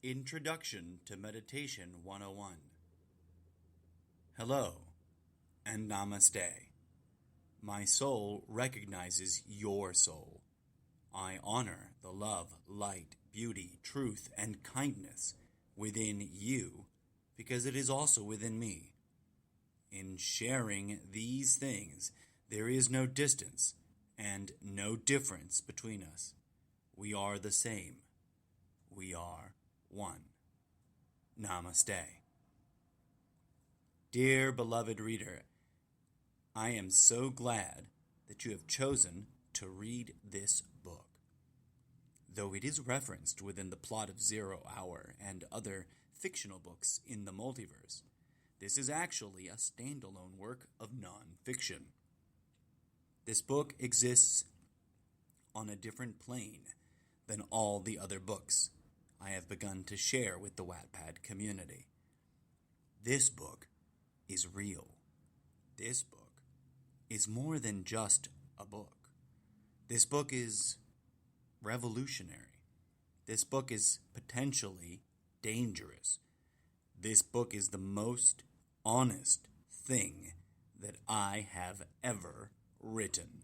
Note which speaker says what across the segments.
Speaker 1: Introduction to Meditation 101. Hello and Namaste. My soul recognizes your soul. I honor the love, light, beauty, truth, and kindness within you because it is also within me. In sharing these things, there is no distance and no difference between us. We are the same. We are one. Namaste. Dear beloved reader, I am so glad that you have chosen to read this book. Though it is referenced within the plot of 0 Hour and other fictional books in the multiverse, this is actually a standalone work of non-fiction. This book exists on a different plane than all the other books I have begun to share with the Wattpad community. This book is real. This book is more than just a book. This book is revolutionary. This book is potentially dangerous. This book is the most honest thing that I have ever written.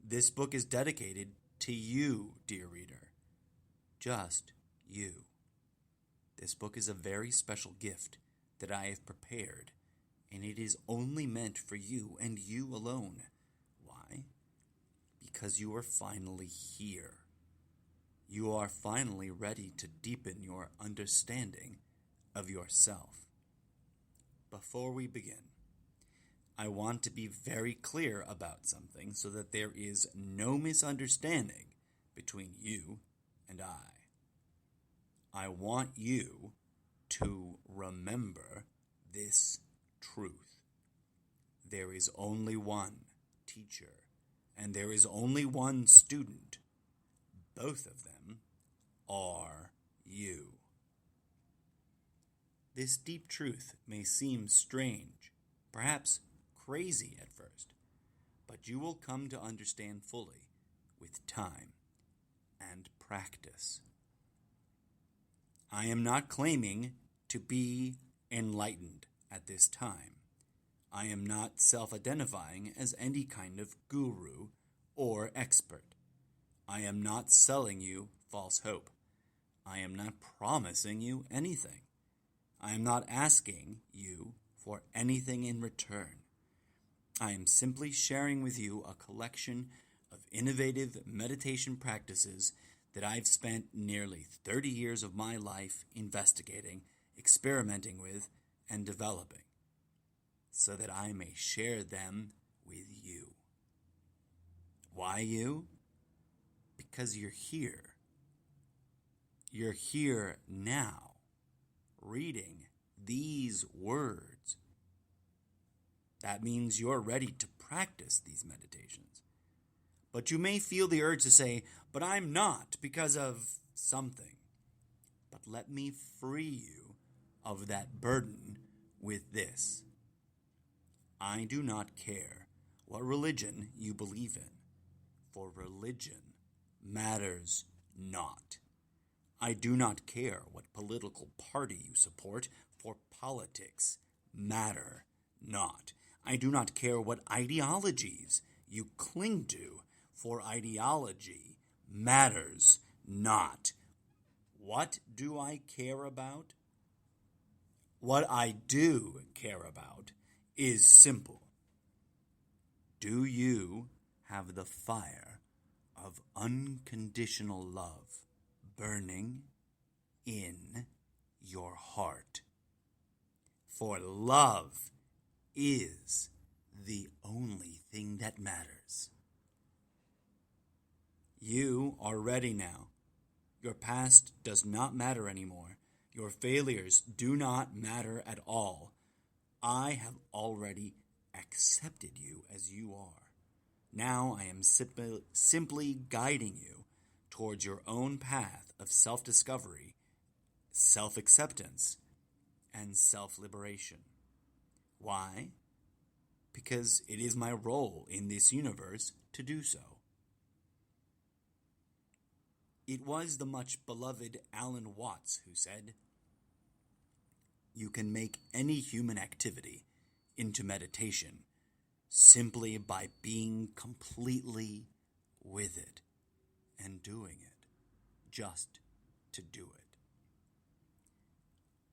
Speaker 1: This book is dedicated to you, dear reader. Just you. This book is a very special gift that I have prepared, and it is only meant for you and you alone. Why? Because you are finally here. You are finally ready to deepen your understanding of yourself. Before we begin, I want to be very clear about something so that there is no misunderstanding between you and I. I want you to remember this truth. There is only one teacher, and there is only one student. Both of them are you. This deep truth may seem strange, perhaps crazy at first, but you will come to understand fully with time and practice. I am not claiming to be enlightened at this time. I am not self-identifying as any kind of guru or expert. I am not selling you false hope. I am not promising you anything. I am not asking you for anything in return. I am simply sharing with you a collection of innovative meditation practices that I've spent nearly 30 years of my life investigating, experimenting with, and developing, so that I may share them with you. Why you? Because you're here. You're here now, reading these words. That means you're ready to practice these meditations. But you may feel the urge to say, but I'm not because of something. But let me free you of that burden with this. I do not care what religion you believe in, for religion matters not. I do not care what political party you support, for politics matter not. I do not care what ideologies you cling to, for ideology matters not. What do I care about? What I do care about is simple. Do you have the fire of unconditional love burning in your heart? For love is the only thing that matters. You are ready now. Your past does not matter anymore. Your failures do not matter at all. I have already accepted you as you are. Now I am simply guiding you towards your own path of self-discovery, self-acceptance, and self-liberation. Why? Because it is my role in this universe to do so. It was the much beloved Alan Watts who said, "You can make any human activity into meditation simply by being completely with it and doing it, just to do it."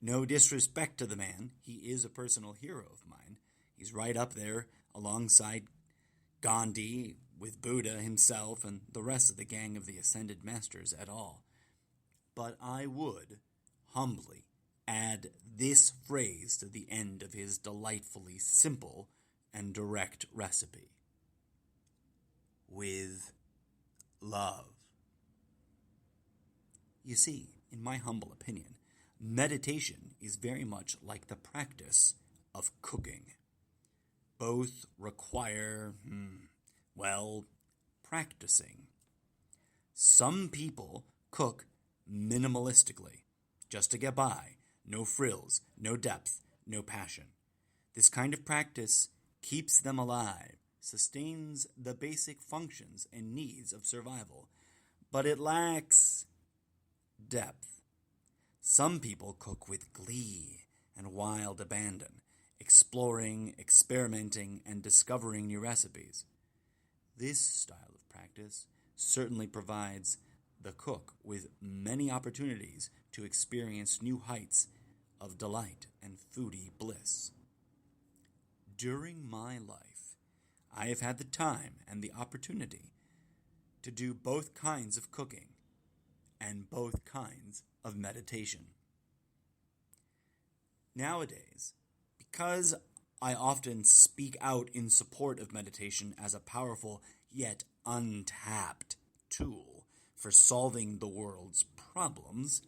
Speaker 1: No disrespect to the man, he is a personal hero of mine. He's right up there alongside Gandhi, with Buddha himself and the rest of the gang of the Ascended Masters et al. But I would, humbly, add this phrase to the end of his delightfully simple and direct recipe. With love. You see, in my humble opinion, meditation is very much like the practice of cooking. Both require, practicing. Some people cook minimalistically, just to get by. No frills, no depth, no passion. This kind of practice keeps them alive, sustains the basic functions and needs of survival, but it lacks depth. Some people cook with glee and wild abandon, exploring, experimenting, and discovering new recipes. This style of practice certainly provides the cook with many opportunities to experience new heights of delight and foodie bliss. During my life, I have had the time and the opportunity to do both kinds of cooking and both kinds of meditation. Nowadays, because I often speak out in support of meditation as a powerful yet untapped tool for solving the world's problems,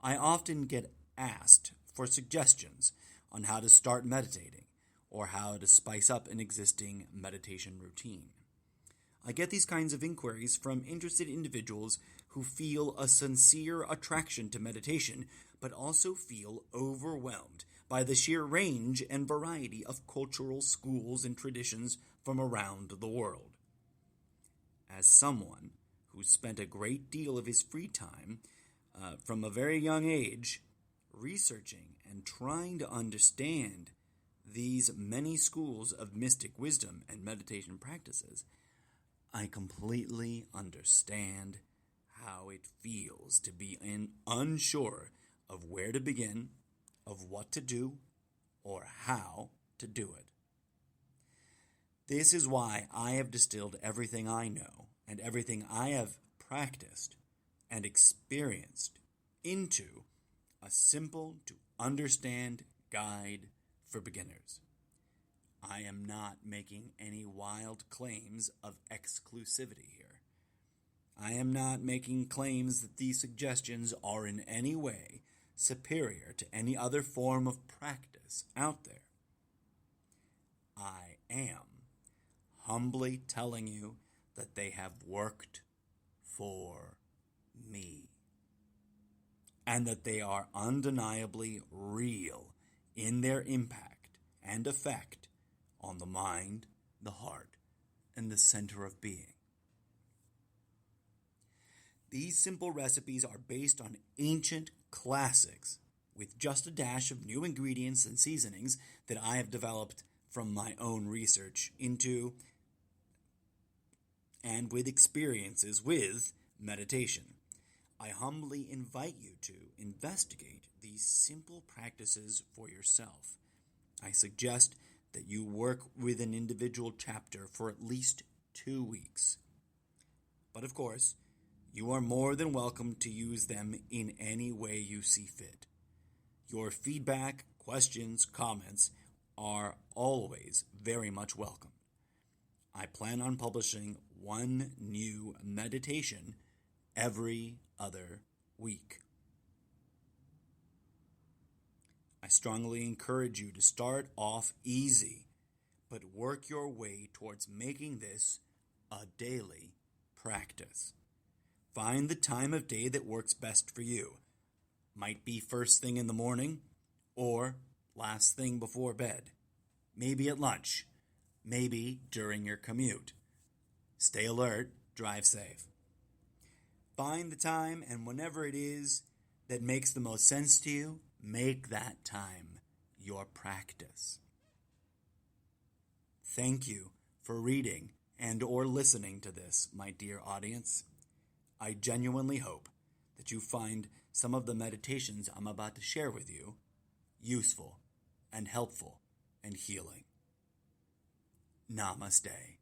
Speaker 1: I often get asked for suggestions on how to start meditating or how to spice up an existing meditation routine. I get these kinds of inquiries from interested individuals who feel a sincere attraction to meditation, but also feel overwhelmed by the sheer range and variety of cultural schools and traditions from around the world. As someone who spent a great deal of his free time from a very young age researching and trying to understand these many schools of mystic wisdom and meditation practices, I completely understand how it feels to be unsure of where to begin, of what to do, or how to do it. This is why I have distilled everything I know and everything I have practiced and experienced into a simple-to-understand guide for beginners. I am not making any wild claims of exclusivity here. I am not making claims that these suggestions are in any way superior to any other form of practice out there. I am humbly telling you that they have worked for me, and that they are undeniably real in their impact and effect on the mind, the heart, and the center of being. These simple recipes are based on ancient classics with just a dash of new ingredients and seasonings that I have developed from my own research into and with experiences with meditation. I humbly invite you to investigate these simple practices for yourself. I suggest that you work with an individual chapter for at least 2 weeks. But of course, you are more than welcome to use them in any way you see fit. Your feedback, questions, comments are always very much welcome. I plan on publishing one new meditation every other week. I strongly encourage you to start off easy, but work your way towards making this a daily practice. Find the time of day that works best for you. Might be first thing in the morning or last thing before bed. Maybe at lunch. Maybe during your commute. Stay alert, drive safe. Find the time, and whenever it is that makes the most sense to you, make that time your practice. Thank you for reading and or listening to this, my dear audience. I genuinely hope that you find some of the meditations I'm about to share with you useful and helpful and healing. Namaste.